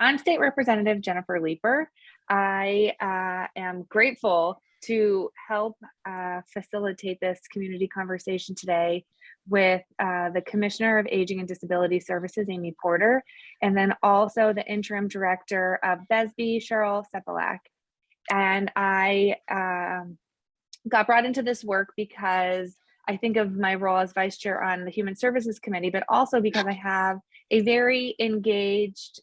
I'm State Representative Jennifer Leeper. I am grateful to help facilitate this community conversation today with the Commissioner of Aging and Disability Services, Amy Porter, and then also the Interim Director of BESB, Cheryl Sepelak. And I got brought into this work because I think of my role as Vice Chair on the Human Services Committee, but also because I have a very engaged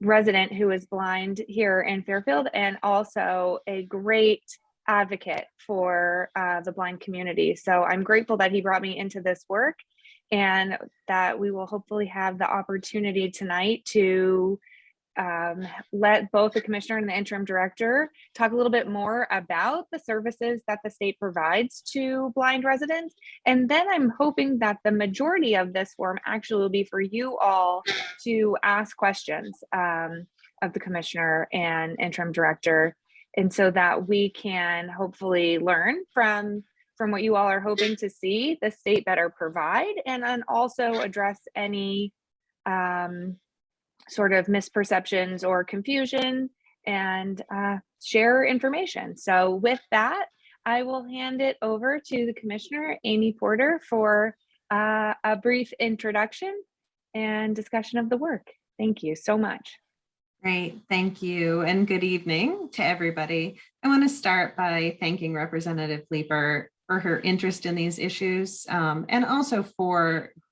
resident who is blind here in Fairfield, and also a great advocate for the blind community. So I'm grateful that he brought me into this work, and that we will hopefully have the opportunity tonight to let both the commissioner and the interim director talk a little bit more about the services that the state provides to blind residents. And then I'm hoping that the majority of this forum actually will be for you all to ask questions of the commissioner and interim director, and so that we can hopefully learn from what you all are hoping to see the state better provide, and then also address any sort of misperceptions or confusion, and share information. So with that, I will hand it over to the Commissioner, Amy Porter, for a brief introduction and discussion of the work. Thank you so much. Great, thank you, and good evening to everybody. I want to start by thanking Representative Leeper for her interest in these issues, and also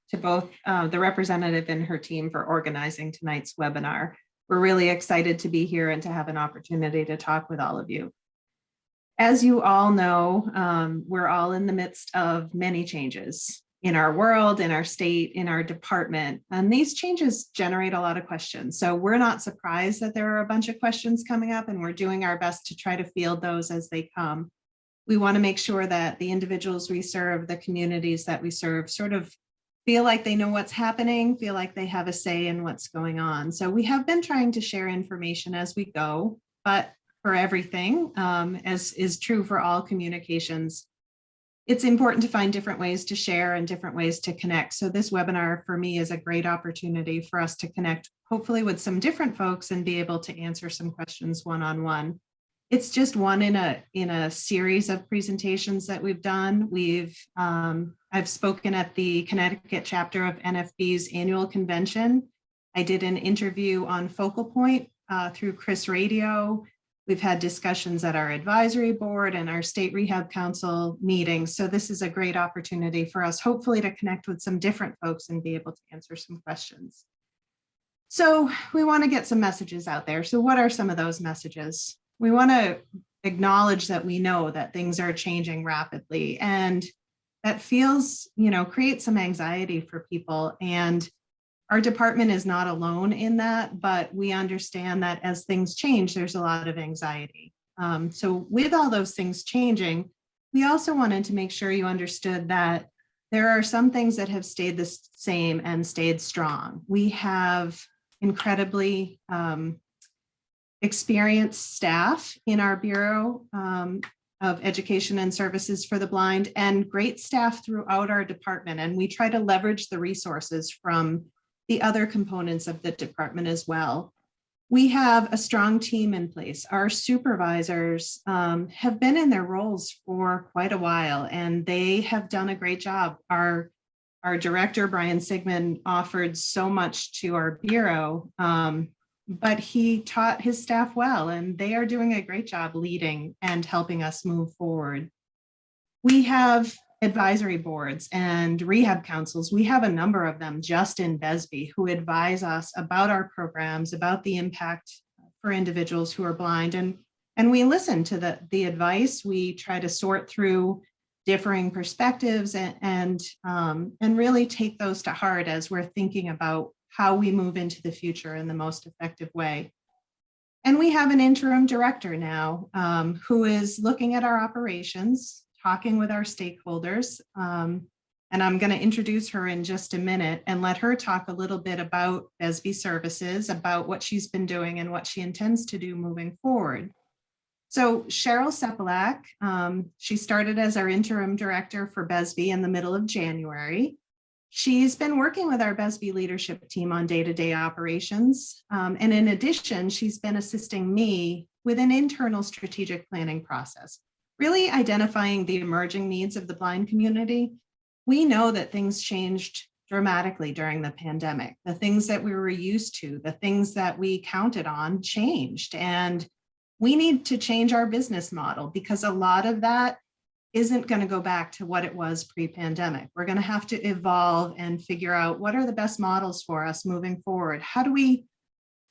to both the representative and her team for organizing tonight's webinar. We're really excited to be here and to have an opportunity to talk with all of you. As you all know, we're all in the midst of many changes in our world, in our state, in our department, and these changes generate a lot of questions. So we're not surprised that there are a bunch of questions coming up, and we're doing our best to try to field those as they come. We want to make sure that the individuals we serve, the communities that we serve, sort of feel like they know what's happening, feel like they have a say in what's going on. So we have been trying to share information as we go, but for everything, as is true for all communications, it's important to find different ways to share and different ways to connect. So this webinar for me is a great opportunity for us to connect, hopefully with some different folks, and be able to answer some questions one-on-one. It's just one in a series of presentations that we've done. I've spoken at the Connecticut chapter of NFB's annual convention. I did an interview on Focal Point through Chris Radio. We've had discussions at our advisory board and our state rehab council meetings. So this is a great opportunity for us, hopefully, to connect with some different folks and be able to answer some questions. So we want to get some messages out there. So what are some of those messages? We want to acknowledge that we know that things are changing rapidly, and that creates some anxiety for people. And our department is not alone in that, but we understand that as things change, there's a lot of anxiety. So with all those things changing, we also wanted to make sure you understood that there are some things that have stayed the same and stayed strong. We have incredibly experienced staff in our Bureau of Education and Services for the Blind, and great staff throughout our department. And we try to leverage the resources from the other components of the department as well. We have a strong team in place. Our supervisors have been in their roles for quite a while, and they have done a great job. Our director, Brian Sigmund, offered so much to our Bureau, but he taught his staff well, and they are doing a great job leading and helping us move forward. We have advisory boards and rehab councils. We have a number of them just in BESB who advise us about our programs, about the impact for individuals who are blind, and we listen to the advice. We try to sort through differing perspectives and really take those to heart as we're thinking about how we move into the future in the most effective way. And we have an interim director now who is looking at our operations, talking with our stakeholders. And I'm going to introduce her in just a minute and let her talk a little bit about BESB services, about what she's been doing and what she intends to do moving forward. So Cheryl Sepelak, she started as our interim director for BESB in the middle of January. She's been working with our BESB leadership team on day-to-day operations. And in addition, she's been assisting me with an internal strategic planning process, really identifying the emerging needs of the blind community. We know that things changed dramatically during the pandemic. The things that we were used to, the things that we counted on changed. And we need to change our business model because a lot of that isn't going to go back to what it was pre-pandemic. We're going to have to evolve and figure out what are the best models for us moving forward. How do we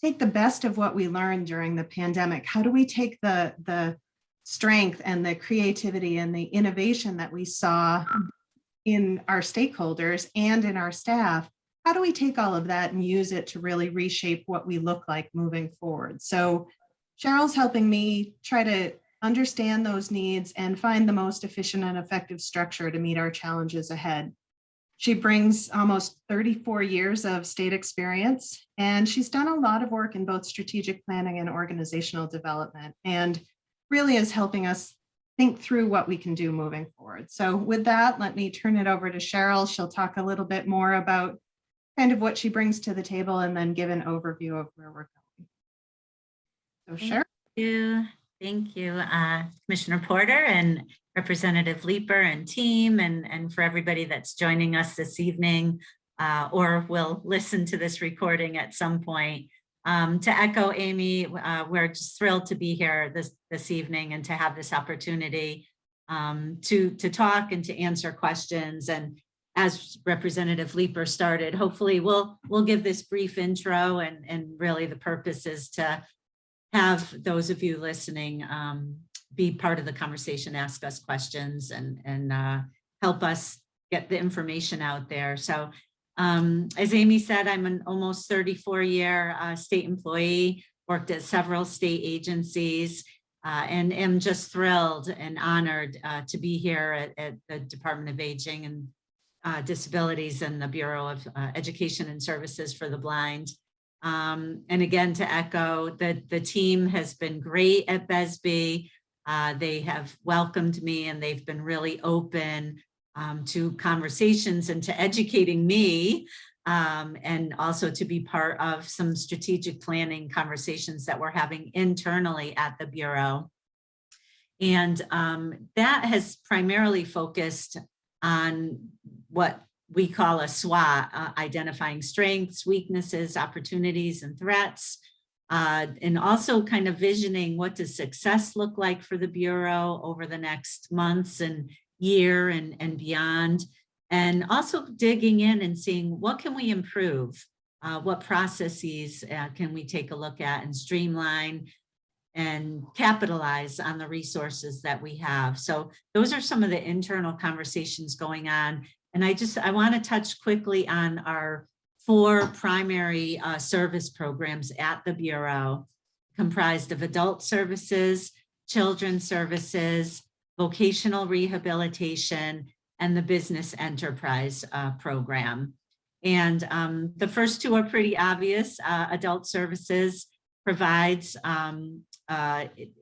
take the best of what we learned during the pandemic? How do we take the strength and the creativity and the innovation that we saw in our stakeholders and in our staff? How do we take all of that and use it to really reshape what we look like moving forward? So Cheryl's helping me try to understand those needs and find the most efficient and effective structure to meet our challenges ahead. She brings almost 34 years of state experience, and she's done a lot of work in both strategic planning and organizational development, and really is helping us think through what we can do moving forward. So with that, let me turn it over to Cheryl. She'll talk a little bit more about kind of what she brings to the table and then give an overview of where we're going. So Cheryl. Thank you, Commissioner Porter and Representative Leeper and team, and for everybody that's joining us this evening or will listen to this recording at some point. To echo Amy, we're just thrilled to be here this evening and to have this opportunity to talk and to answer questions. And as Representative Leeper started, hopefully we'll give this brief intro, and really the purpose is to have those of you listening be part of the conversation, ask us questions, and help us get the information out there. So as Amy said, I'm an almost 34-year state employee, worked at several state agencies, and am just thrilled and honored to be here at the Department of Aging and Disabilities and the Bureau of Education and Services for the Blind. And again, to echo, the team has been great at BESB. They have welcomed me, and they've been really open to conversations and to educating me, and also to be part of some strategic planning conversations that we're having internally at the Bureau. And that has primarily focused on what we call a SWOT, identifying strengths, weaknesses, opportunities, and threats, and also kind of visioning what does success look like for the Bureau over the next months and year and beyond, and also digging in and seeing what can we improve, what processes can we take a look at and streamline and capitalize on the resources that we have. So those are some of the internal conversations going on. And I want to touch quickly on our 4 primary service programs at the Bureau, comprised of adult services, children's services, vocational rehabilitation, and the business enterprise program. And the first 2 are pretty obvious. Adult services provides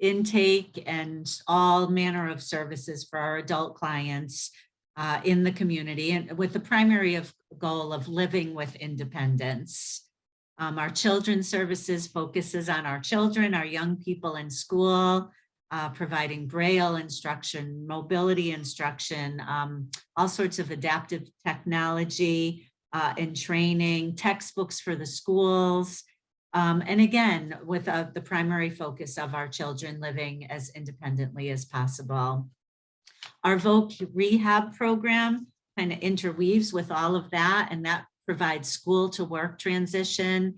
intake and all manner of services for our adult clients in the community, and with the primary goal of living with independence. Our children's services focuses on our children, our young people in school, providing Braille instruction, mobility instruction, all sorts of adaptive technology and training, textbooks for the schools, and again, with the primary focus of our children living as independently as possible. Our Voc Rehab program kind of interweaves with all of that, and that provides school to work transition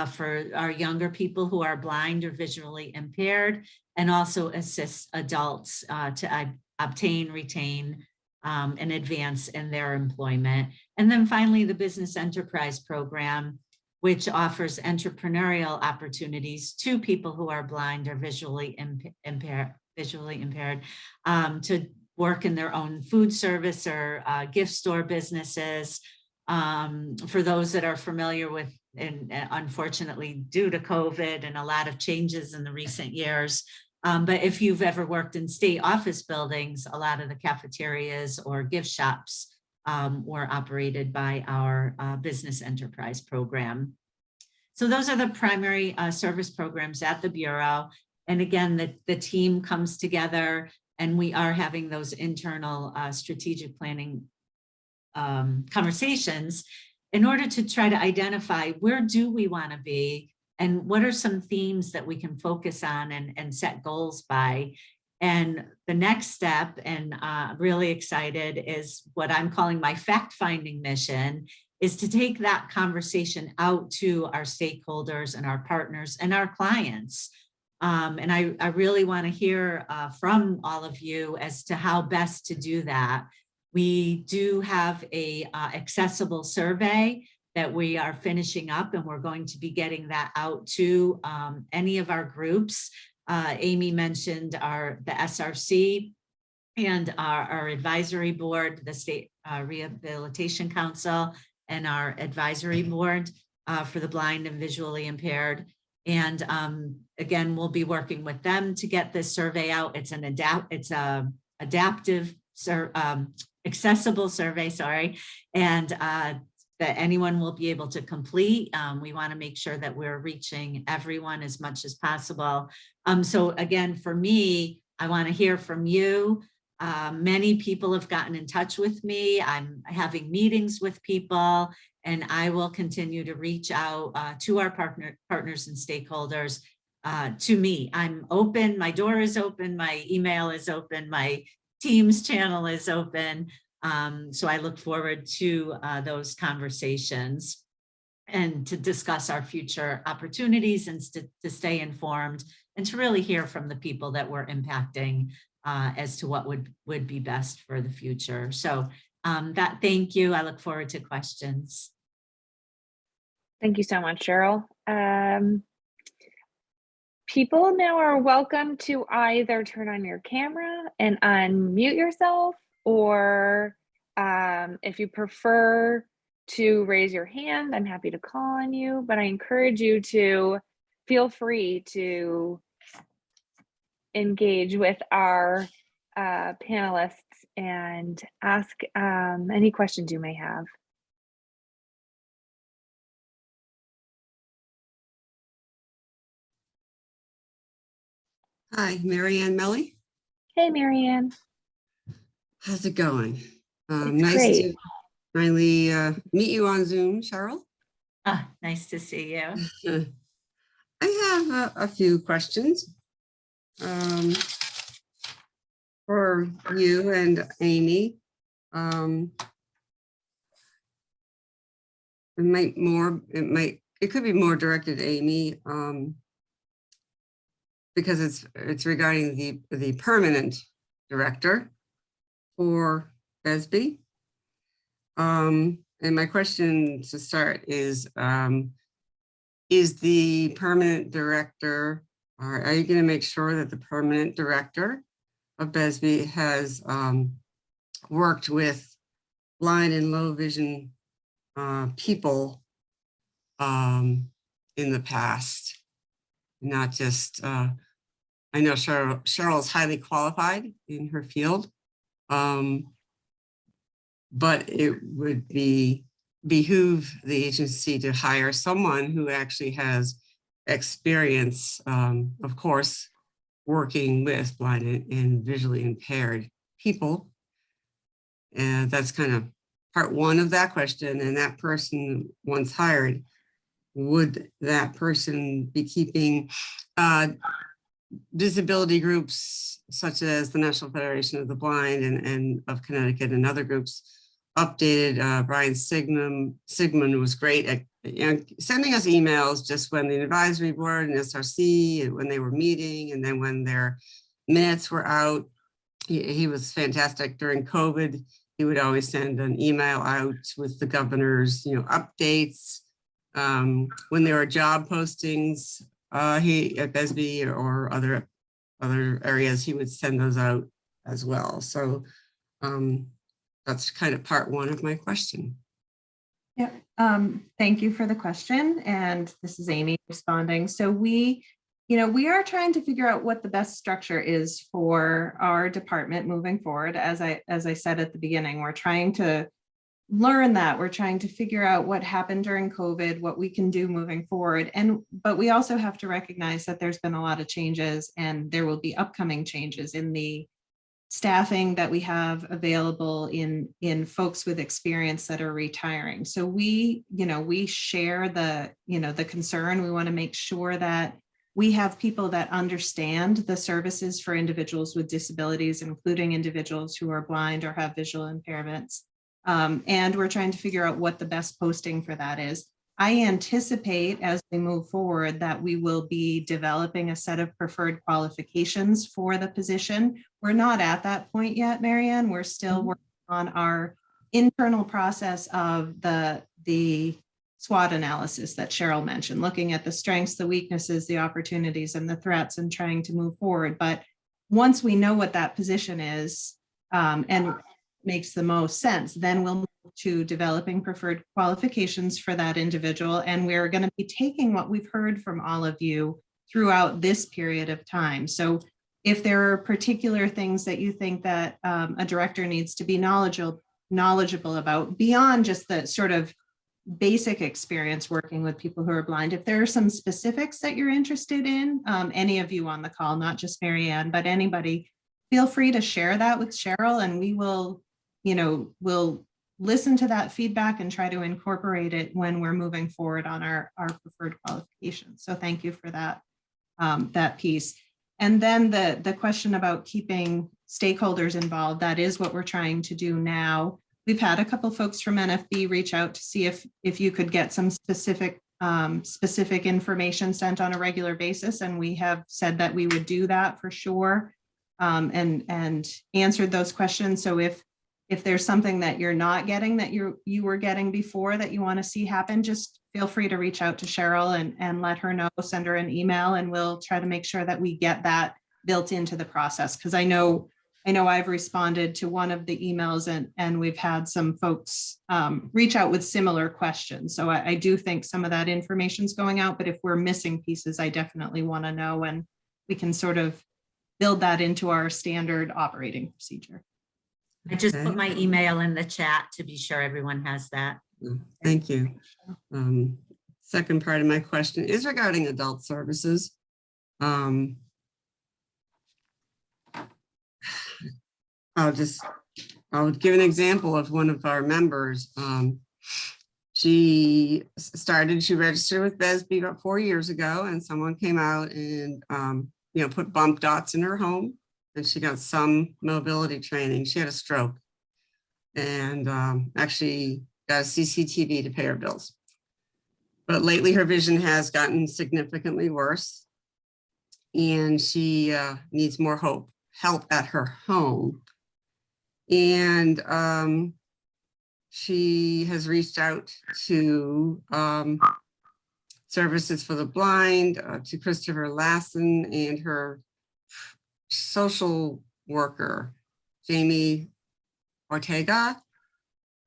for our younger people who are blind or visually impaired, and also assists adults to obtain, retain, and advance in their employment. And then finally, the Business Enterprise program, which offers entrepreneurial opportunities to people who are blind or visually impaired to work in their own food service or gift store businesses. For those that are familiar with, and unfortunately due to COVID and a lot of changes in the recent years, but if you've ever worked in state office buildings, a lot of the cafeterias or gift shops or operated by our business enterprise program. So those are the primary service programs at the Bureau. And again, the team comes together, and we are having those internal strategic planning conversations in order to try to identify where do we want to be and what are some themes that we can focus on and set goals by. And the next step, and really excited, is what I'm calling my fact-finding mission, is to take that conversation out to our stakeholders and our partners and our clients. And I really want to hear from all of you as to how best to do that. We do have a accessible survey that we are finishing up, and we're going to be getting that out to any of our groups. Amy mentioned the SRC and our advisory board, the State Rehabilitation Council, and our advisory board for the blind and visually impaired. And again, we'll be working with them to get this survey out. It's an adaptive, accessible survey, sorry, and that anyone will be able to complete. We want to make sure that we're reaching everyone as much as possible. So again, for me, I want to hear from you. Many people have gotten in touch with me. I'm having meetings with people, and I will continue to reach out to our partners and stakeholders to me. I'm open, my door is open, my email is open, my Teams channel is open. So I look forward to those conversations and to discuss our future opportunities and to stay informed and to really hear from the people that we're impacting as to what would be best for the future. So thank you. I look forward to questions. Thank you so much, Cheryl. People now are welcome to either turn on your camera and unmute yourself, or if you prefer to raise your hand, I'm happy to call on you, but I encourage you to feel free to engage with our panelists and ask any questions you may have. Hi, Marianne Melly. Hey, Marianne. How's it going? It's Nice great. to finally meet you on Zoom, Cheryl. Nice to see you. I have a few questions for you and Amy. It could be more directed at Amy because it's regarding the permanent director for BESB. And my question to start is the permanent director, are you going to make sure that the permanent director of BESB has worked with blind and low vision people in the past? Not just, I know Cheryl is highly qualified in her field, but it would behoove the agency to hire someone who actually has experience, of course, working with blind and visually impaired people. And that's kind of part one of that question. And that person, once hired, would that person be keeping disability groups such as the National Federation of the Blind and of Connecticut and other groups updated? Brian Sigmund was great at sending us emails just when the advisory board and SRC, when they were meeting, and then when their minutes were out. He was fantastic. During COVID, he would always send an email out with the governor's updates. When there were job postings, he at BESB or other areas, he would send those out as well. So that's kind of part one of my question. Yeah, thank you for the question. And this is Amy responding. So we are trying to figure out what the best structure is for our department moving forward. As I said at the beginning, we're trying to learn that. We're trying to figure out what happened during COVID, what we can do moving forward. But we also have to recognize that there's been a lot of changes and there will be upcoming changes in the staffing that we have available in folks with experience that are retiring. So we share the concern. We want to make sure that we have people that understand the services for individuals with disabilities, including individuals who are blind or have visual impairments. And we're trying to figure out what the best posting for that is. I anticipate as we move forward that we will be developing a set of preferred qualifications for the position. We're not at that point yet, Marianne. We're still working on our internal process of the SWOT analysis that Cheryl mentioned, looking at the strengths, the weaknesses, the opportunities, and the threats, and trying to move forward. But once we know what that position is and makes the most sense, then we'll move to developing preferred qualifications for that individual. And we're going to be taking what we've heard from all of you throughout this period of time. So if there are particular things that you think that a director needs to be knowledgeable about beyond just the sort of basic experience working with people who are blind, if there are some specifics that you're interested in, any of you on the call, not just Marianne, but anybody, feel free to share that with Cheryl, and we will, we'll listen to that feedback and try to incorporate it when we're moving forward on our preferred qualifications. So thank you for that, that piece. And then the question about keeping stakeholders involved, that is what we're trying to do now. We've had a couple folks from NFB reach out to see if you could get some specific information sent on a regular basis, and we have said that we would do that for sure, and answered those questions. So if there's something that you're not getting that you were getting before that you want to see happen, just feel free to reach out to Cheryl and let her know, send her an email, and we'll try to make sure that we get that built into the process. Because I know I've responded to one of the emails and we've had some folks reach out with similar questions. So I do think some of that information is going out, but if we're missing pieces, I definitely want to know, and we can sort of build that into our standard operating procedure. I just put my email in the chat to be sure everyone has that. Thank you. Second part of my question is regarding adult services. I'll give an example of one of our members. She registered with BESB about 4 years ago, and someone came out and put bump dots in her home, and she got some mobility training. She had a stroke and actually got a CCTV to pay her bills. But lately her vision has gotten significantly worse, and she needs more help at her home. And she has reached out to Services for the Blind, to Christopher Lassen and her social worker, Jamie Ortega.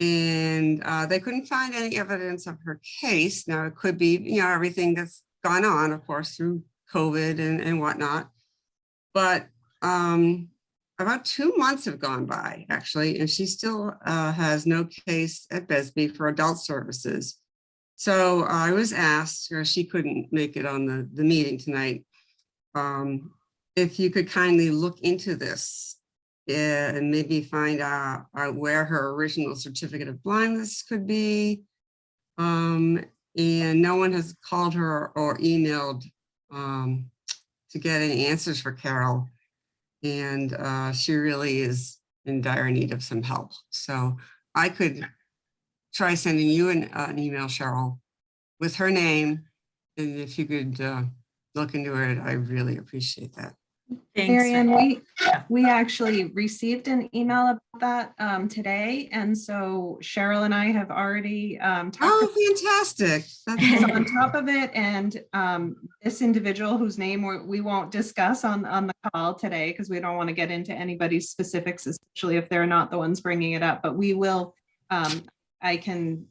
And they couldn't find any evidence of her case. Now it could be, everything that's gone on, of course, through COVID and whatnot. But about 2 months have gone by, actually, and she still has no case at BESB for adult services. So I was asked, or she couldn't make it on the meeting tonight, if you could kindly look into this and maybe find out where her original certificate of blindness could be. And no one has called her or emailed to get any answers for Carol. And she really is in dire need of some help. So I could try sending you an email, Cheryl, with her name. And if you could look into it, I really appreciate that. Thanks. Marianne, we actually received an email about that today. And so Cheryl and I have already talked. Oh, fantastic. He's on top of it. And this individual whose name we won't discuss on the call today, because we don't want to get into anybody's specifics, especially if they're not the ones bringing it up. But we will, I can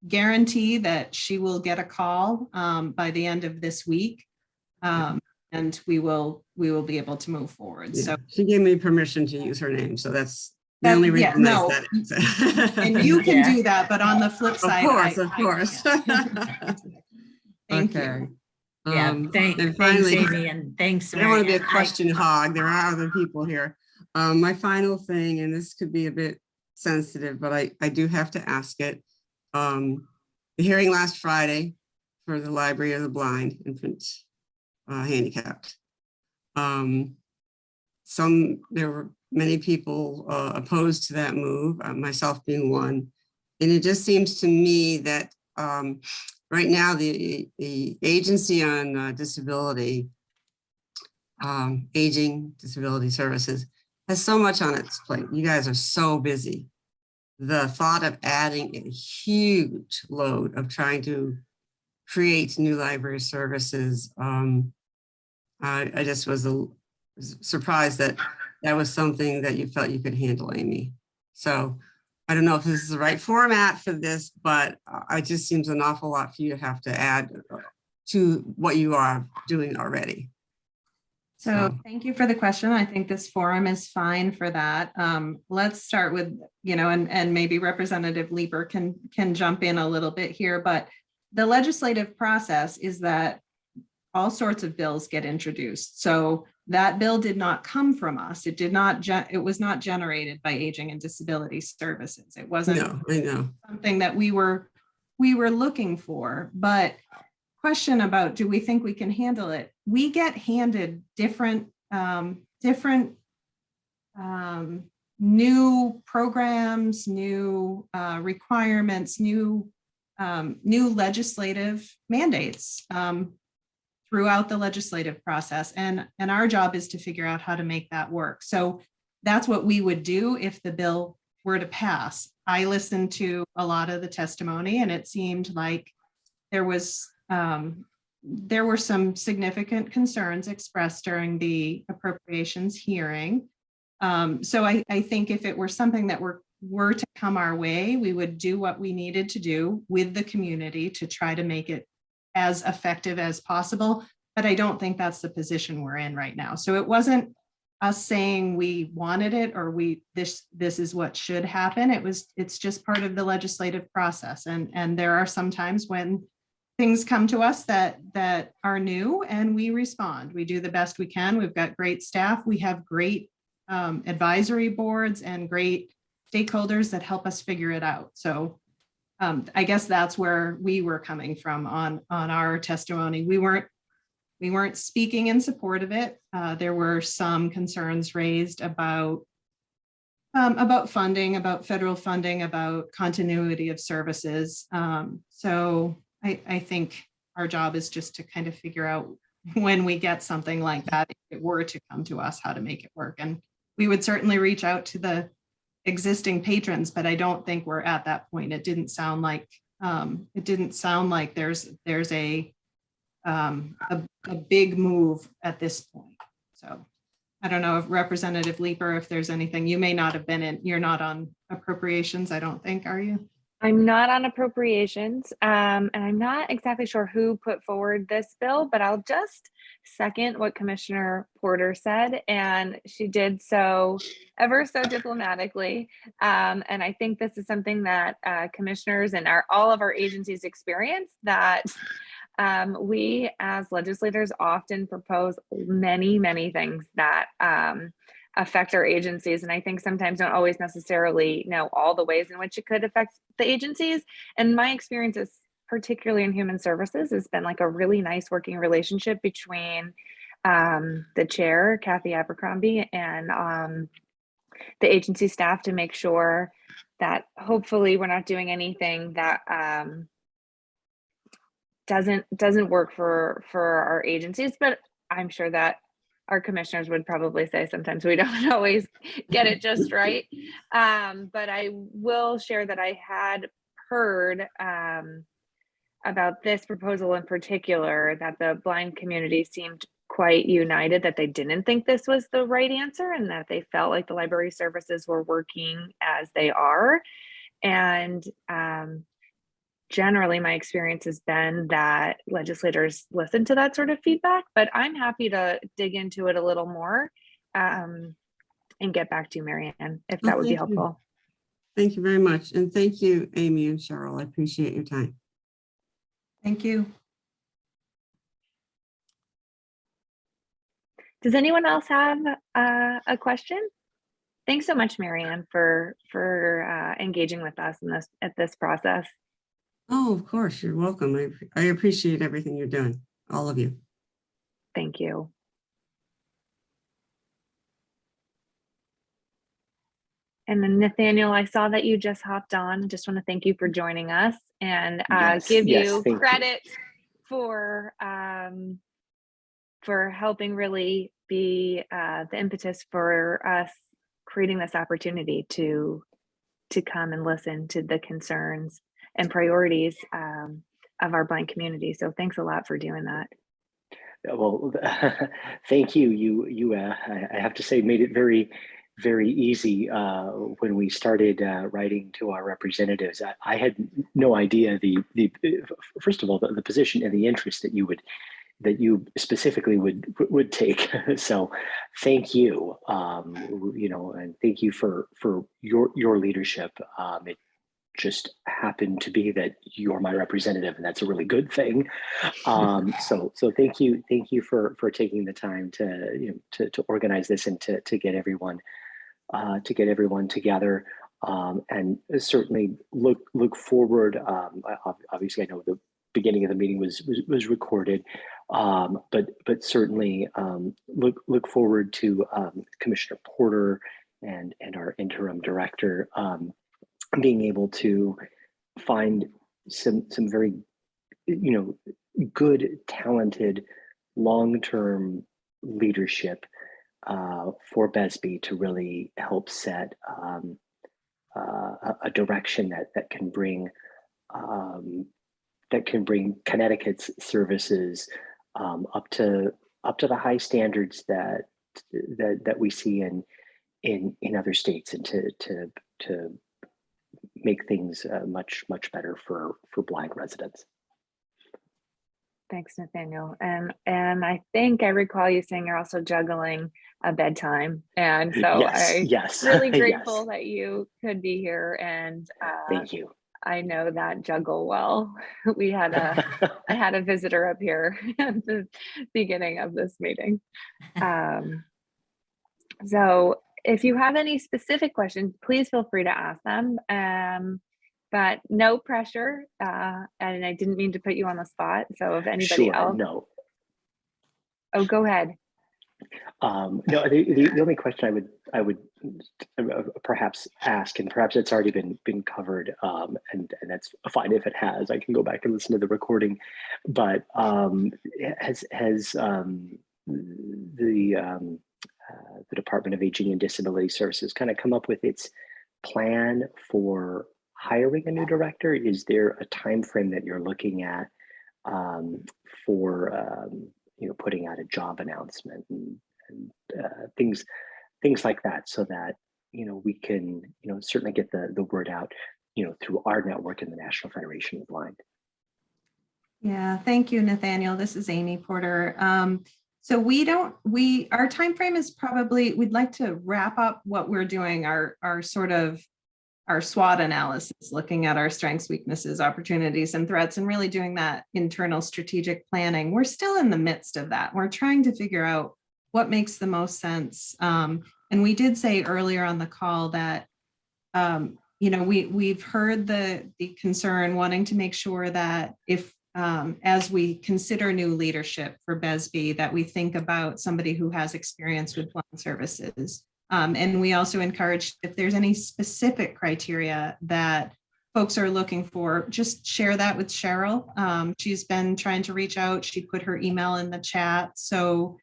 guarantee that she will get a call by the end of this week. And we will be able to move forward. Yeah. So she gave me permission to use her name. So that's I only Yeah, recognize no, that. and you can Yeah. do that, but on the flip side, Of course. can't. Thank you. Okay. Yeah, And thanks, finally, Amy, and thanks, I don't want to Mary. be a question hog. There are other people here. My final thing, and this could be a bit sensitive, but I do have to ask it. The hearing last Friday for the Library of the Blind and Print Handicapped. There were many people opposed to that move, myself being one. And it just seems to me that right now the Agency on Disability, Aging Disability Services has so much on its plate. You guys are so busy. The thought of adding a huge load of trying to create new library services, I just was surprised that that was something that you felt you could handle, Amy. So I don't know if this is the right format for this, but it just seems an awful lot for you to have to add to what you are doing already. So thank you for the question. I think this forum is fine for that. Let's start with, and maybe Representative Leeper can jump in a little bit here, but the legislative process is that all sorts of bills get introduced. So that bill did not come from us. It was not generated by Aging and Disability Services. It wasn't I know. something that we were looking for, but question about, do we think we can handle it? We get handed different new programs, new requirements, new legislative mandates throughout the legislative process. And our job is to figure out how to make that work. So that's what we would do if the bill were to pass. I listened to a lot of the testimony, and it seemed like there were some significant concerns expressed during the appropriations hearing. So I think if it were something that were to come our way, we would do what we needed to do with the community to try to make it as effective as possible. But I don't think that's the position we're in right now. So it wasn't us saying we wanted it or this is what should happen. It's just part of the legislative process. And there are some times when things come to us that are new and we respond. We do the best we can. We've got great staff. We have great advisory boards and great stakeholders that help us figure it out. So I guess that's where we were coming from on our testimony. We weren't speaking in support of it. There were some concerns raised about funding, about federal funding, about continuity of services. So I think our job is just to kind of figure out when we get something like that, if it were to come to us, how to make it work. And we would certainly reach out to the existing patrons, but I don't think we're at that point. It didn't sound like there's a big move at this point. So I don't know if Representative Leeper, if there's anything, you may not have been in, you're not on appropriations, I don't think, are you? I'm not on appropriations, and I'm not exactly sure who put forward this bill, but I'll just second what Commissioner Porter said, and she did so ever so diplomatically. And I think this is something that commissioners and all of our agencies experience, that we as legislators often propose many, many things that affect our agencies. And I think sometimes don't always necessarily know all the ways in which it could affect the agencies. And my experience is, particularly in human services, has been like a really nice working relationship between the chair, Kathy Abercrombie, and the agency staff to make sure that hopefully we're not doing anything that doesn't work for our agencies. But I'm sure that our commissioners would probably say sometimes we don't always get it just right. But I will share that I had heard about this proposal in particular, that the blind community seemed quite united, that they didn't think this was the right answer and that they felt like the library services were working as they are. And generally my experience has been that legislators listen to that sort of feedback, but I'm happy to dig into it a little more get back to you, Marianne, if Oh, that would be thank you. helpful. Thank you very much. And thank you, Amy and Cheryl. I appreciate your time. Thank you. Does anyone else have a question? Thanks so much, Marianne, for engaging with us in this process. Oh, of course. You're welcome. I appreciate everything you're doing, all of you. Thank you. And then Nathaniel, I saw that you just hopped on. Just want to thank you for joining us and give you thank credit for helping really be the impetus for us creating this opportunity to come and listen to the concerns and priorities of our blind community. So thanks a lot for doing that. Well, thank you. I have to say, made it very, very easy when we started writing to our representatives. I had no idea first of all, the position and the interest that you specifically would take. So thank you, and thank you for your leadership. It just happened to be that you're my representative, and that's a really good thing. So thank you for taking the time to organize this and to get everyone together. And certainly look forward. Obviously, I know the beginning of the meeting was recorded, but certainly look forward to Commissioner Porter and our interim director being able to find some very good, talented, long-term leadership for BESB to really help set a direction that can bring Connecticut's services up to the high standards that we see in other states, and to make things much better for blind residents. Thanks, Nathaniel. And I think I recall you saying you're also juggling a bedtime. And so yes, really grateful yes. that you could be here. And Thank you. I know that juggle well. I had a visitor up here at the beginning of this meeting. So if you have any specific questions, please feel free to ask them. But no pressure. And I didn't mean to put you on the spot. So if anybody else. No. Oh, go ahead. No, the only question I would perhaps ask, and perhaps it's already been covered, and that's fine if it has. I can go back and listen to the recording. But has the Department of Aging and Disability Services kind of come up with its plan for hiring a new director? Is there a time frame that you're looking at for putting out a job announcement and things like that, so that we can certainly get the word out through our network in the National Federation of the Blind? Yeah, thank you, Nathaniel. This is Amy Porter. So our time frame is probably, we'd like to wrap up what we're doing, our SWOT analysis, looking at our strengths, weaknesses, opportunities, and threats, and really doing that internal strategic planning. We're still in the midst of that. We're trying to figure out what makes the most sense. And we did say earlier on the call that, we've heard the concern, wanting to make sure that if, as we consider new leadership for BESB, that we think about somebody who has experience with blind services. And we also encourage, if there's any specific criteria that folks are looking for, just share that with Cheryl. She's been trying to reach out. She put her email in the chat. So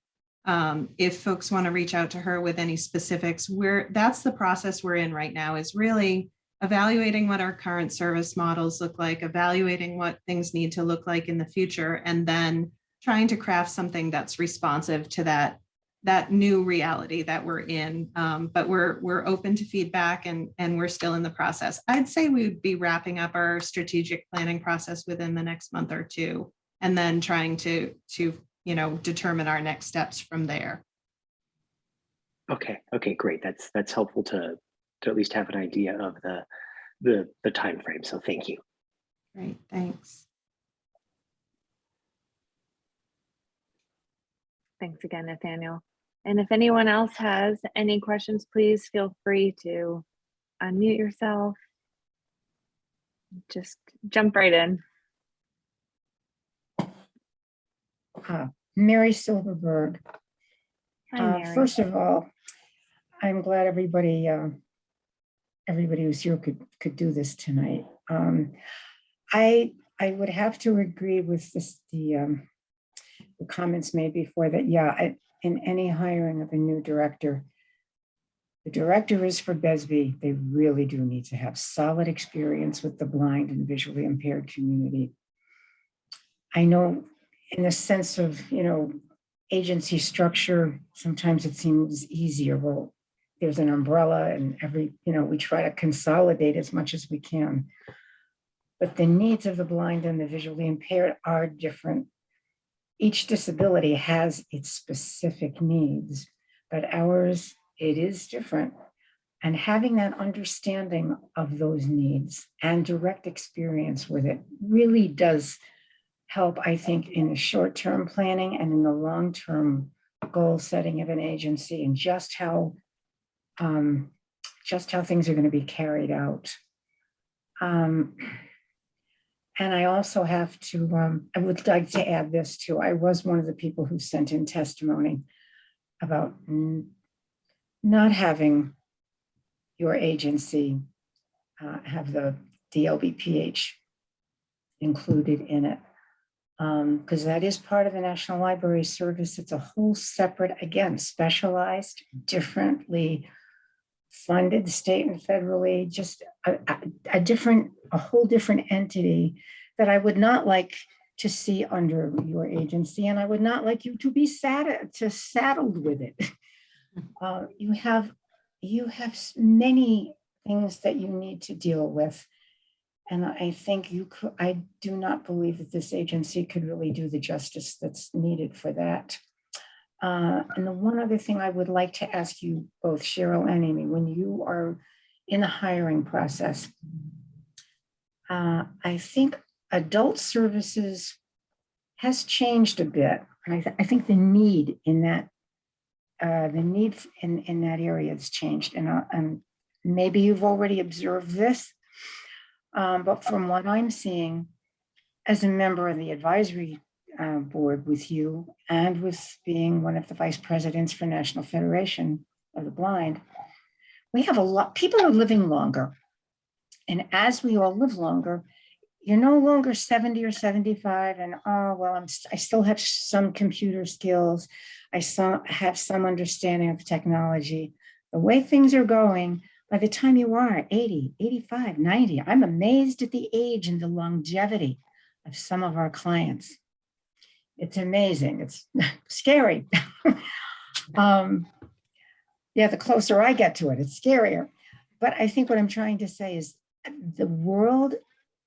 if folks want to reach out to her with any specifics, that's the process we're in right now, is really evaluating what our current service models look like, evaluating what things need to look like in the future, and then trying to craft something that's responsive to that new reality that we're in. But we're open to feedback, and we're still in the process. I'd say we would be wrapping up our strategic planning process within the next month or two, and then trying to determine our next steps from there. Okay, great. That's helpful to at least have an idea of the time frame. So thank you. Great, thanks. Thanks again, Nathaniel. And if anyone else has any questions, please feel free to unmute yourself. Just jump right in. Mary Silverberg. Hi, Mary. First of all, I'm glad everybody who's here could do this tonight. I would have to agree with the comments made before that. Yeah, in any hiring of a new director, the director is for BESB. They really do need to have solid experience with the blind and visually impaired community. I know in the sense of, agency structure, sometimes it seems easier. Well, there's an umbrella and we try to consolidate as much as we can. But the needs of the blind and the visually impaired are different. Each disability has its specific needs, but ours, it is different. And having that understanding of those needs and direct experience with it really does help, I think, in the short-term planning and in the long-term goal setting of an agency and just how things are going to be carried out. And I also have to, I would like to add this too. I was one of the people who sent in testimony about not having your agency have the LBPH included in it. Because that is part of the National Library Service. It's a whole separate, again, specialized, differently funded state and federally, just a whole different entity that I would not like to see under your agency. And I would not like you to be saddled with it. You have many things that you need to deal with. And I think I do not believe that this agency could really do the justice that's needed for that. And the one other thing I would like to ask you both, Cheryl and Amy, when you are in the hiring process, I think adult services has changed a bit. And I think the need in that area has changed. And maybe you've already observed this. But from what I'm seeing as a member of the advisory board with you and with being one of the vice presidents for National Federation of the Blind, we have a lot, people are living longer. And as we all live longer, you're no longer 70 or 75 and, oh, well, I still have some computer skills. I have some understanding of technology. The way things are going, by the time you are 80, 85, 90, I'm amazed at the age and the longevity of some of our clients. It's amazing. It's scary. Yeah, the closer I get to it, it's scarier. But I think what I'm trying to say is the world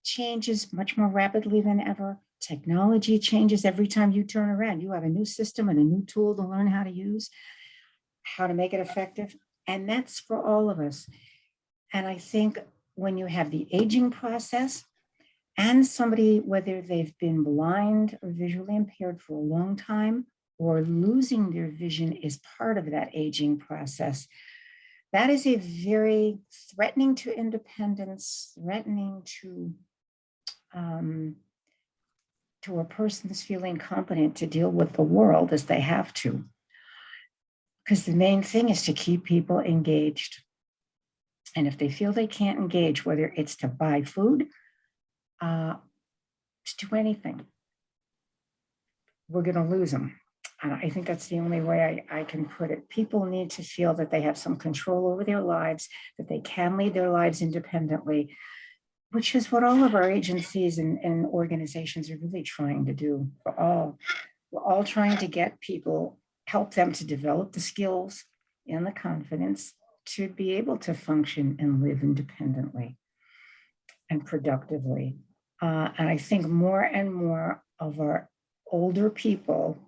changes much more rapidly than ever. Technology changes every time you turn around. You have a new system and a new tool to learn how to use, how to make it effective. And that's for all of us. And I think when you have the aging process and somebody, whether they've been blind or visually impaired for a long time or losing their vision is part of that aging process, that is a very threatening to independence, threatening to a person's feeling competent to deal with the world as they have to. Because the main thing is to keep people engaged. And if they feel they can't engage, whether it's to buy food, to do anything, we're going to lose them. And I think that's the only way I can put it. People need to feel that they have some control over their lives, that they can lead their lives independently, which is what all of our agencies and organizations are really trying to do. We're all trying to get people, help them to develop the skills and the confidence to be able to function and live independently and productively. And I think more and more of our older people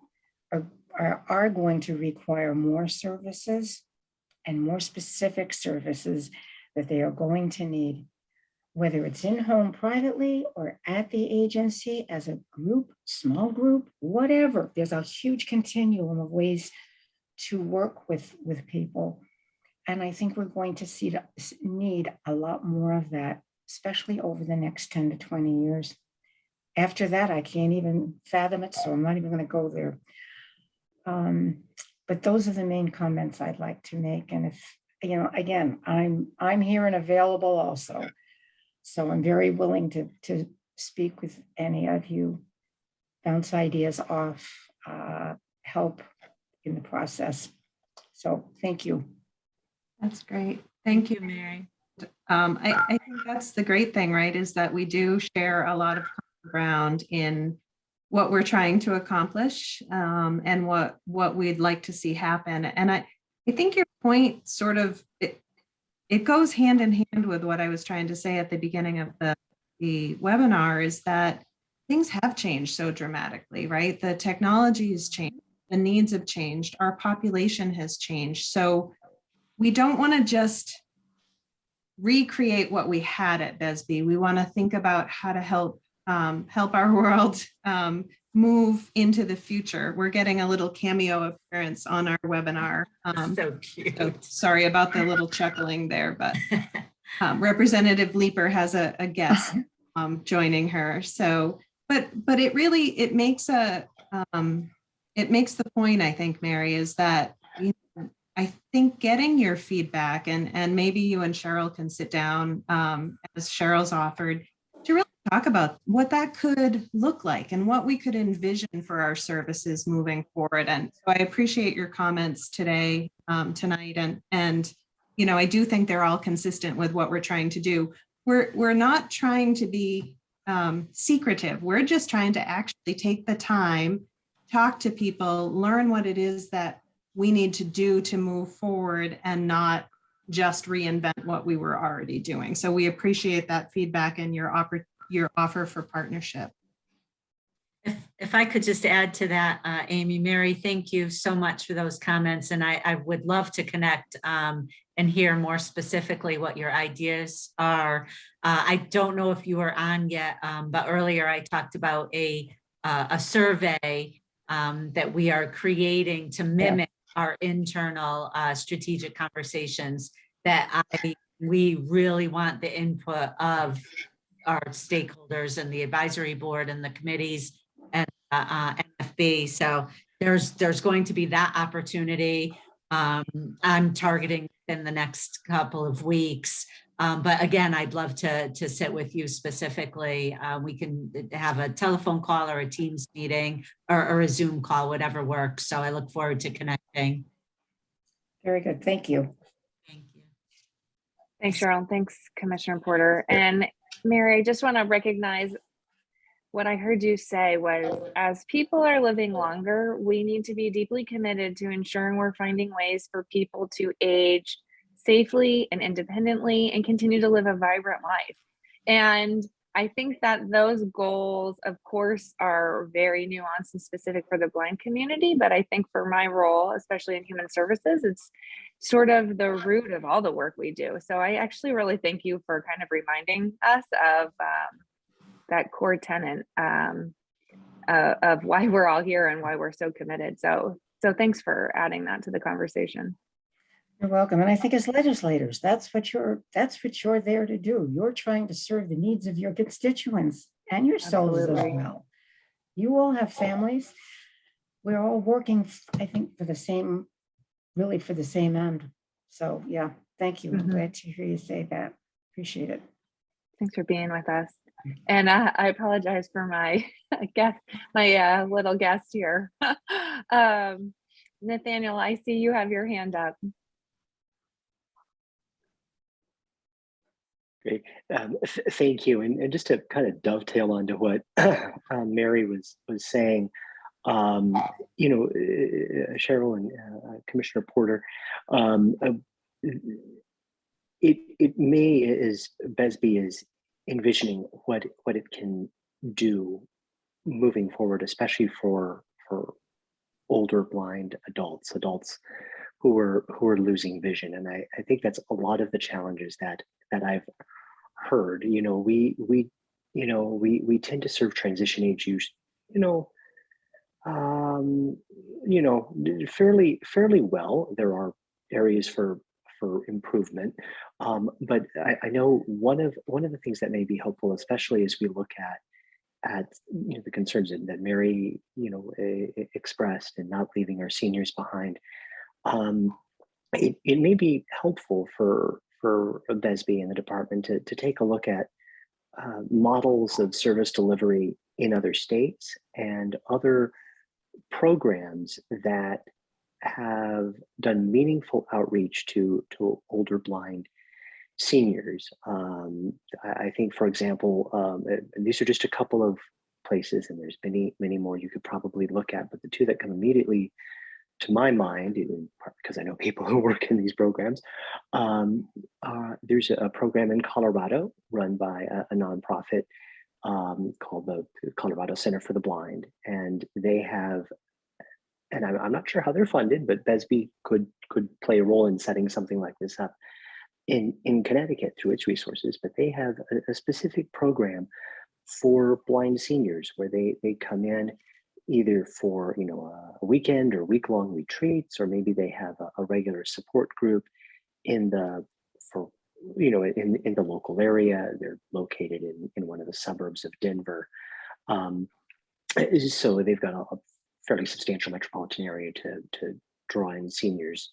are going to require more services and more specific services that they are going to need, whether it's in-home privately or at the agency as a group, small group, whatever. There's a huge continuum of ways to work with people. And I think we're going to need a lot more of that, especially over the next 10 to 20 years. After that, I can't even fathom it, so I'm not even going to go there. But those are the main comments I'd like to make. And if, again, I'm here and available also. So I'm very willing to speak with any of you, bounce ideas off, help in the process. So thank you. That's great. Thank you, Mary. I think that's the great thing, right, is that we do share a lot of ground in what we're trying to accomplish, and what we'd like to see happen. And I think your point sort of, it goes hand in hand with what I was trying to say at the beginning of the webinar, is that things have changed so dramatically, right? The technology has changed, the needs have changed, our population has changed. So we don't want to just recreate what we had at BESB. We want to think about how to help our world move into the future. We're getting a little cameo appearance on our webinar. So cute. So sorry about the little chuckling there, but Representative Leeper has a guest joining her. So, but it really, it makes the point, I think, Mary, is that I think getting your feedback, and maybe you and Cheryl can sit down, as Cheryl's offered, to really talk about what that could look like and what we could envision for our services moving forward. And so I appreciate your comments today, tonight, and I do think they're all consistent with what we're trying to do. We're not trying to be secretive. We're just trying to actually take the time, talk to people, learn what it is that we need to do to move forward, and not just reinvent what we were already doing. So we appreciate that feedback and your offer for partnership. If I could just add to that, Amy, Mary, thank you so much for those comments. And I would love to connect and hear more specifically what your ideas are. I don't know if you were on yet, but earlier I talked about a survey that we are creating to mimic our internal strategic conversations, that we really want the input of our stakeholders and the advisory board and the committees and NFB. So there's going to be that opportunity. I'm targeting in the next couple of weeks. But again, I'd love to sit with you specifically. We can have a telephone call or a Teams meeting or a Zoom call, whatever works. So I look forward to connecting. Very good. Thank you. Thank you. Thanks, Cheryl. Thanks, Commissioner Porter. And Mary, I just want to recognize what I heard you say was, as people are living longer, we need to be deeply committed to ensuring we're finding ways for people to age safely and independently and continue to live a vibrant life. And I think that those goals, of course, are very nuanced and specific for the blind community. But I think for my role, especially in human services, it's sort of the root of all the work we do. So I actually really thank you for kind of reminding us of that core tenet of why we're all here and why we're so committed. So thanks for adding that to the conversation. You're welcome. And I think as legislators, that's what you're there to do. You're trying to serve the needs of your constituents and yourselves as well. You all have families. We're all working, I think, for the same end. So yeah, thank you. I'm glad to hear you say that. Appreciate it. Thanks for being with us. And I apologize for my guest, my little guest here. Nathaniel, I see you have your hand up. Great. Thank you. And just to kind of dovetail onto what Mary was saying, Cheryl and Commissioner Porter, it may, as BESB is envisioning what it can do moving forward, especially for older blind adults who are losing vision. And I think that's a lot of the challenges that I've heard. We tend to serve transition age youth, you know, um, fairly well. There are areas for improvement, but I know one of the things that may be helpful, especially as we look at the concerns that Mary expressed, and not leaving our seniors behind. Um, it may be helpful for BESB and the department to take a look at models of service delivery in other states and other programs that have done meaningful outreach to older blind seniors. I think, for example, and these are just a couple of places, and there's many more you could probably look at, but the two that come immediately to my mind, in part because I know people who work in these programs, there's a program in Colorado run by a nonprofit called the Colorado Center for the Blind, and they have, and I'm not sure how they're funded, but BESB could play a role in setting something like this up in Connecticut through its resources. But they have a specific program for blind seniors where they come in either for a weekend or week-long retreats, or maybe they have a regular support group in the in the local area. They're located in one of the suburbs of Denver. So they've got a fairly substantial metropolitan area to draw in seniors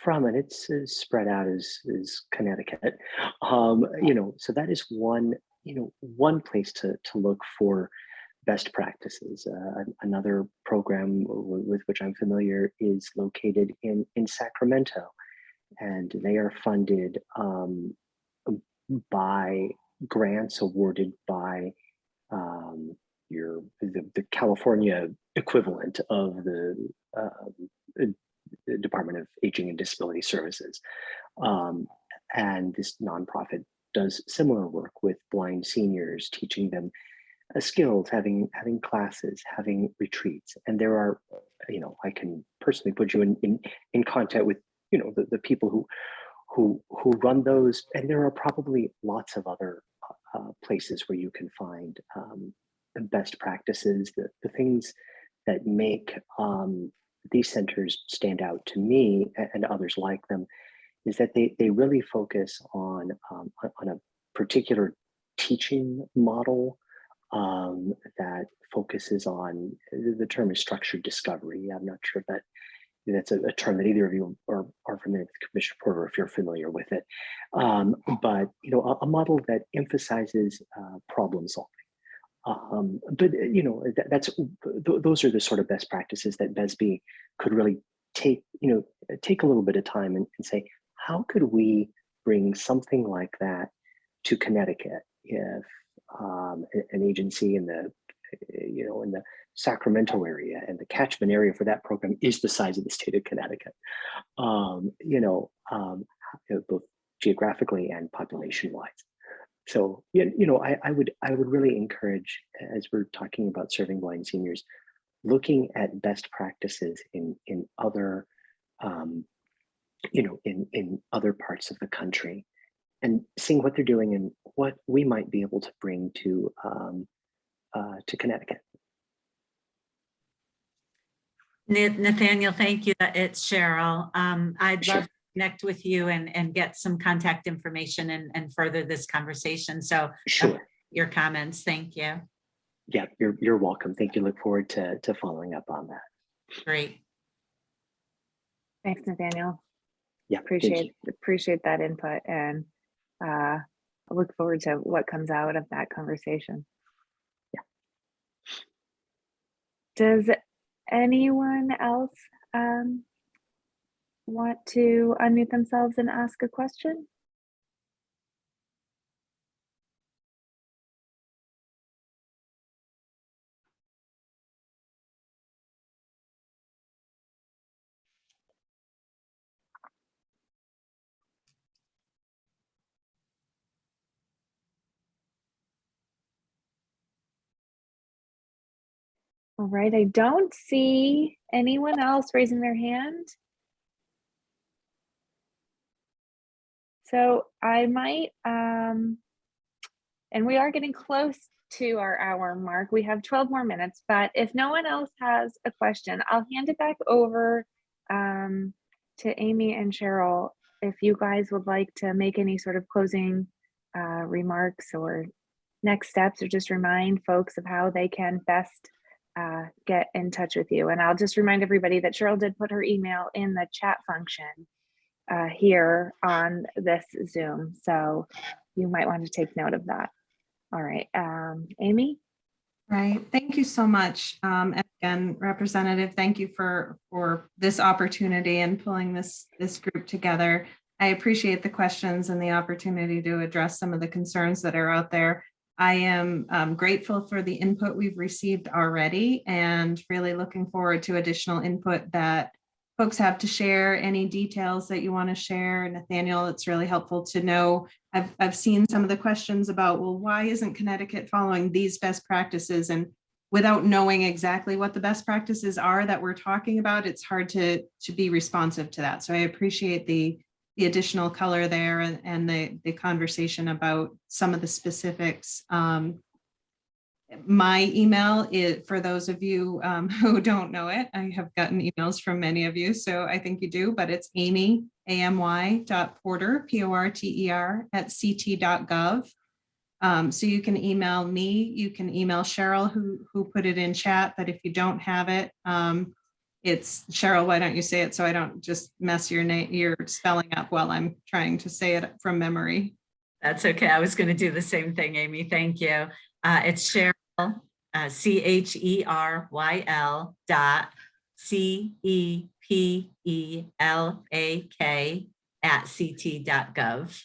from, and it's as spread out as Connecticut. So that is one place to look for best practices. Another program with which I'm familiar is located in Sacramento, and they are funded by grants awarded by the California equivalent of the Department of Aging and Disability Services. And this nonprofit does similar work with blind seniors, teaching them skills, having classes, having retreats. And there are, I can personally put you in contact with, the people who run those. And there are probably lots of other places where you can find the best practices, the things that make these centers stand out to me and others like them, is that they really focus on a particular teaching model that focuses on, the term is structured discovery. I'm not sure if that's a term that either of you are familiar with, Commissioner Porter, if you're familiar with it. But a model that emphasizes problem solving. But those are the sort of best practices that BESB could really take a little bit of time and say, how could we bring something like that to Connecticut if an agency in the Sacramento area, and the catchment area for that program is the size of the state of Connecticut, both geographically and population wise. So, I would really encourage, as we're talking about serving blind seniors, looking at best practices in other, in other parts of the country, and seeing what they're doing and what we might be able to bring to Connecticut. Nathaniel, thank you. It's Cheryl. I'd Sure. love to connect with you and get some contact information and further this conversation. So Sure. Your comments, thank you. Yeah, you're welcome. Thank you. Look forward to following up on that. Great. Thanks, Nathaniel. Yeah, thank you. Appreciate that input, and I look forward to what comes out of that conversation. Yeah. Does anyone else want to unmute themselves and ask a question? All right, I don't see anyone else raising their hand. So I might, and we are getting close to our hour mark. We have 12 more minutes, but if no one else has a question, I'll hand it back over to Amy and Cheryl. If you guys would like to make any sort of closing remarks or next steps, or just remind folks of how they can best get in touch with you. And I'll just remind everybody that Cheryl did put her email in the chat function here on this Zoom. So you might want to take note of that. All right, Amy? Right. Thank you so much. And again, Representative, thank you for this opportunity and pulling this group together. I appreciate the questions and the opportunity to address some of the concerns that are out there. I am grateful for the input we've received already and really looking forward to additional input that folks have to share. Any details that you want to share, Nathaniel, it's really helpful to know. I've seen some of the questions about, well, why isn't Connecticut following these best practices? And without knowing exactly what the best practices are that we're talking about, it's hard to be responsive to that. So I appreciate the additional color there and the conversation about some of the specifics. My email is, for those of you who don't know it, I have gotten emails from many of you, so I think you do, but it's Amy, AMY.Porter, PORTER @ct.gov. So you can email me, you can email Cheryl who put it in chat, but if you don't have it, it's Cheryl, why don't you say it so I don't just mess your name, your spelling up while I'm trying to say it from memory. That's okay. I was going to do the same thing, Amy. Thank you. It's Cheryl, CHERYL CEPELAK @ct.gov.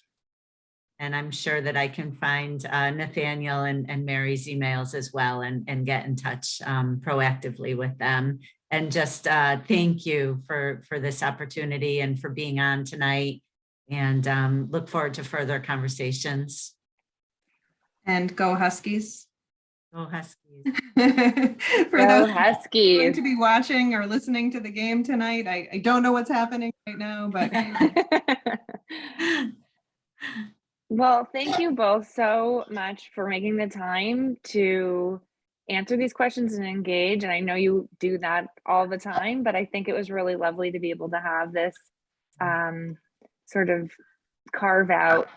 And I'm sure that I can find Nathaniel and Mary's emails as well and get in touch proactively with them. And just thank you for this opportunity and for being on tonight, and look forward to further conversations. And go Huskies. Go Huskies. For Go those going Huskies. to be watching or listening to the game tonight, I don't know what's happening right now, but Well, thank you both so much for making the time to answer these questions and engage. And I know you do that all the time, but I think it was really lovely to be able to have this sort of carve out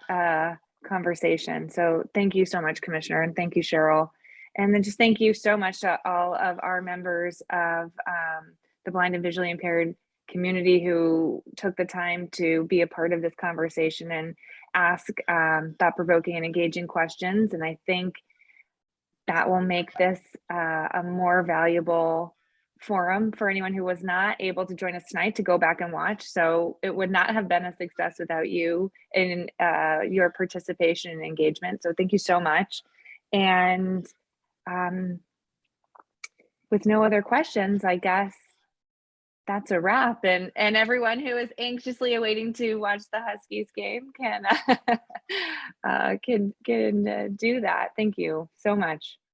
conversation. So thank you so much, Commissioner, and thank you, Cheryl. And then just thank you so much to all of our members of the blind and visually impaired community who took the time to be a part of this conversation and ask thought-provoking and engaging questions. And I think that will make this a more valuable forum for anyone who was not able to join us tonight to go back and watch. So it would not have been a success without you and your participation and engagement. So thank you so much. And with no other questions, I guess that's a wrap. And everyone who is anxiously awaiting to watch the Huskies game can do that. Thank you so much.